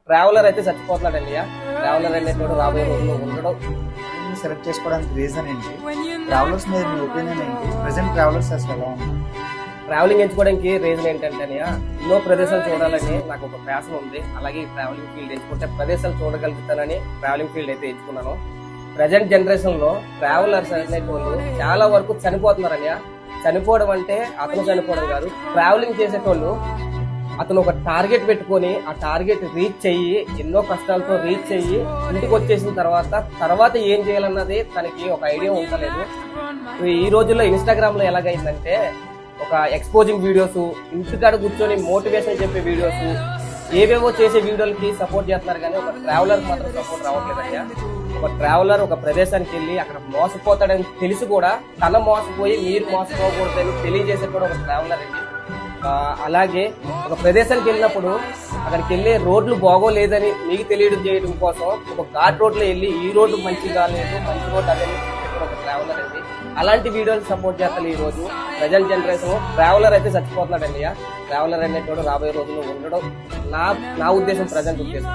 Traveller అయితే చచ్చిపోతున్నాడండి. Traveller అనేటువంటి రాబోయే రోజుల్లో ఉండడం. సెలెక్ట్ చేసుకోవడానికి రీజన్ ఏంటి? ట్రావెలర్స్ మీద మీ ఒపీనియన్ ఏంటి? ప్రెసెంట్ ట్రావెలర్స్ అసలు ఎలా ఉంది? ట్రావెలింగ్ ఎంచుకోవడానికి రీజన్ ఏంటంటే ఎన్నో ప్రదేశాలు చూడాలని నాకు ఒక ప్యాషన్ ఉంది. అలాగే ఈ ట్రావెలింగ్ ఫీల్డ్ ఎంచుకుంటే ప్రదేశాలు చూడగలుగుతానని ట్రావెలింగ్ ఫీల్డ్ అయితే ఎంచుకున్నాను. ప్రజెంట్ జనరేషన్ లో ట్రావెలర్స్ అనేటువంటి చాలా వరకు చనిపోతున్నారని. చనిపోవడం అంటే అతను చనిపోవడం కాదు, ట్రావెలింగ్ చేసేటోళ్ళు అతను ఒక టార్గెట్ పెట్టుకొని ఆ టార్గెట్ రీచ్ అయ్యి ఎన్నో కష్టాలతో రీచ్ అయ్యి ఇంటికి వచ్చేసిన తర్వాత ఏం చేయాలన్నది తనకి ఒక ఐడియా ఉండలేదు. ఈ రోజుల్లో ఇన్స్టాగ్రామ్ లో ఎలాగైందంటే ఒక ఎక్స్పోజింగ్ వీడియోస్, ఇంటికాడ కూర్చొని మోటివేషన్ చెప్పే వీడియోస్, ఏవేవో చేసే వీడియోలకి సపోర్ట్ చేస్తున్నారు కానీ ఒక ట్రావెలర్ మాత్రం సపోర్ట్ రావట్లేదయ్యా. ఒక ట్రావెలర్ ఒక ప్రదేశానికి వెళ్ళి అక్కడ మోసపోతాడని తెలిసి కూడా తన మోసపోయి మీరు మోసపోకూడదని తెలియజేసే కూడా ఒక ట్రావెలర్ అండి. అలాగే ఒక ప్రదేశానికి వెళ్ళినప్పుడు అక్కడికి వెళ్ళే రోడ్లు బాగోలేదని మీకు తెలియడం చేయడం కోసం ఒక ఘాట్ రోడ్ లో వెళ్ళి ఈ రోడ్డు మంచి కాలేదు, మంచి రోడ్ అదే ఒక ట్రావెలర్ అండి. అలాంటి వీడియోలు సపోర్ట్ చేస్తారు. ఈ రోజు ప్రజెంట్ జనరేషన్ ట్రావెలర్ అయితే చచ్చిపోతున్నాడండి. ట్రావెలర్ అనేటువంటి రాబోయే రోజుల్లో ఉండడం నా ఉద్దేశం, ప్రజెంట్ ఉద్దేశం.